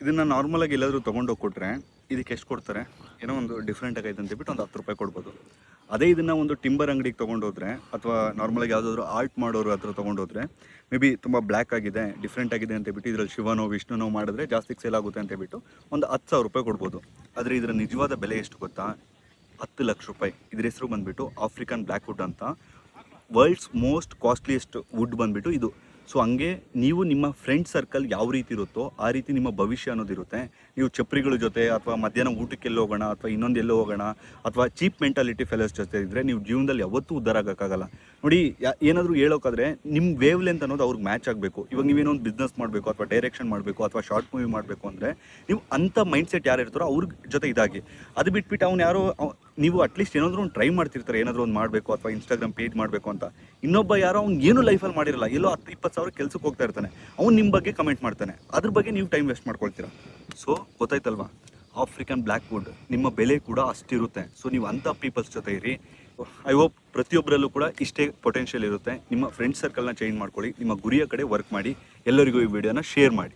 ಇದನ್ನು ನಾರ್ಮಲಾಗಿ ಎಲ್ಲಾದರೂ ತೊಗೊಂಡೋಗಿ ಕೊಟ್ಟರೆ ಇದಕ್ಕೆ ಎಷ್ಟು ಕೊಡ್ತಾರೆ? ಏನೋ ಒಂದು ಡಿಫ್ರೆಂಟ್ ಆಗೈತೆ ಅಂತ ಹೇಳ್ಬಿಟ್ಟು ಒಂದು 10 ರೂಪಾಯಿ ಕೊಡ್ಬೋದು. ಅದೇ ಇದನ್ನು ಒಂದು ಟಿಂಬರ್ ಅಂಗಡಿಗೆ ತೊಗೊಂಡೋದ್ರೆ ಅಥವಾ ನಾರ್ಮಲಾಗಿ ಯಾವುದಾದ್ರೂ ಆರ್ಟ್ ಮಾಡೋರು ಹತ್ರ ತೊಗೊಂಡೋದ್ರೆ ಮೇ ಬಿ ತುಂಬ ಬ್ಲ್ಯಾಕ್ ಆಗಿದೆ, ಡಿಫ್ರೆಂಟ್ ಆಗಿದೆ ಅಂತ ಹೇಳ್ಬಿಟ್ಟು ಇದರಲ್ಲಿ ಶಿವನೋ ವಿಷ್ಣುನೋ ಮಾಡಿದ್ರೆ ಜಾಸ್ತಿ ಸೇಲ್ ಆಗುತ್ತೆ ಅಂತ ಹೇಳ್ಬಿಟ್ಟು ಒಂದು 10,000 ರೂಪಾಯಿ ಕೊಡ್ಬೋದು. ಆದರೆ ಇದರ ನಿಜವಾದ ಬೆಲೆ ಎಷ್ಟು ಗೊತ್ತಾ? 10 ಲಕ್ಷ ರೂಪಾಯಿ. ಇದ್ರ ಹೆಸರು ಬಂದುಬಿಟ್ಟು ಆಫ್ರಿಕನ್ ಬ್ಲ್ಯಾಕ್ ವುಡ್ ಅಂತ. ವರ್ಲ್ಡ್ಸ್ ಮೋಸ್ಟ್ ಕಾಸ್ಟ್ಲಿಯೆಸ್ಟ್ ವುಡ್ ಬಂದುಬಿಟ್ಟು ಇದು. ಸೊ ಹಂಗೆ ನೀವು ನಿಮ್ಮ ಫ್ರೆಂಡ್ ಸರ್ಕಲ್ ಯಾವ ರೀತಿ ಇರುತ್ತೋ ಆ ರೀತಿ ನಿಮ್ಮ ಭವಿಷ್ಯ ಅನ್ನೋದಿರುತ್ತೆ. ನೀವು ಚಪ್ರಿಗಳ ಜೊತೆ ಅಥವಾ ಮಧ್ಯಾಹ್ನ ಊಟಕ್ಕೆ ಎಲ್ಲೋ ಹೋಗೋಣ ಅಥವಾ ಇನ್ನೊಂದು ಎಲ್ಲೋ ಹೋಗೋಣ ಅಥವಾ ಚೀಪ್ ಮೆಂಟಾಲಿಟಿ ಫೆಲೋಸ್ ಜೊತೆ ಇದ್ದರೆ ನೀವು ಜೀವನದಲ್ಲಿ ಯಾವತ್ತೂ ಉದ್ಧಾರ ಆಗೋಕ್ಕಾಗಲ್ಲ. ನೋಡಿ, ಏನಾದರೂ ಹೇಳೋಕ್ಕಾದ್ರೆ ನಿಮ್ಮ ವೇವ್ ಲೆಂತ್ ಅನ್ನೋದು ಅವ್ರಿಗೆ ಮ್ಯಾಚ್ ಆಗಬೇಕು. ಇವಾಗ ನೀವೇನೋ ಒಂದು ಬಿಸ್ನೆಸ್ ಮಾಡಬೇಕು ಅಥವಾ ಡೈರೆಕ್ಷನ್ ಮಾಡಬೇಕು ಅಥವಾ ಶಾರ್ಟ್ ಮೂವಿ ಮಾಡಬೇಕು ಅಂದರೆ ನೀವು ಅಂಥ ಮೈಂಡ್ಸೆಟ್ ಯಾರು ಇರ್ತಾರೋ ಅವ್ರ ಜೊತೆ ಇದಾಗಿ. ಅದು ಬಿಟ್ಬಿಟ್ಟು ಅವ್ನು ಯಾರೋ ನೀವು ಅಟ್ಲೀಸ್ಟ್ ಏನಾದರೂ ಒಂದು ಟ್ರೈ ಮಾಡ್ತಿರ್ತಾರೆ, ಏನಾದರೂ ಒಂದು ಮಾಡಬೇಕು ಅಥವಾ ಇನ್ಸ್ಟಾಗ್ರಾಮ್ ಪೇಜ್ ಮಾಡಬೇಕು ಅಂತ. ಇನ್ನೊಬ್ಬ ಯಾರೋ ಅವ್ನು ಏನು ಲೈಫಲ್ಲಿ ಮಾಡಿರಲ್ಲ, ಎಲ್ಲೋ 10-20 ಸಾವಿರ ಕೆಲ್ಸಕ್ಕೆ ಹೋಗ್ತಾ ಇರ್ತಾನೆ, ಅವ್ನು ನಿಮ್ಮ ಬಗ್ಗೆ ಕಮೆಂಟ್ ಮಾಡ್ತಾನೆ, ಅದ್ರ ಬಗ್ಗೆ ನೀವು ಟೈಮ್ ವೇಸ್ಟ್ ಮಾಡ್ಕೊಳ್ತೀರಾ. ಸೊ ಗೊತ್ತಾಯ್ತಲ್ವಾ, ಆಫ್ರಿಕನ್ ಬ್ಲ್ಯಾಕ್ ವುಡ್ ನಿಮ್ಮ ಬೆಲೆ ಕೂಡ ಅಷ್ಟಿರುತ್ತೆ. ಸೊ ನೀವು ಅಂಥ ಪೀಪಲ್ಸ್ ಜೊತೆ ಇರಿ. ಐ ಹೋಪ್ ಪ್ರತಿಯೊಬ್ಬರಲ್ಲೂ ಕೂಡ ಇಷ್ಟೇ ಪೊಟೆನ್ಷಿಯಲ್ ಇರುತ್ತೆ. ನಿಮ್ಮ ಫ್ರೆಂಡ್ ಸರ್ಕಲ್ನ ಚೇಂಜ್ ಮಾಡ್ಕೊಳ್ಳಿ, ನಿಮ್ಮ ಗುರಿಯ ಕಡೆ ವರ್ಕ್ ಮಾಡಿ. ಎಲ್ಲರಿಗೂ ಈ ವಿಡಿಯೋನ ಶೇರ್ ಮಾಡಿ.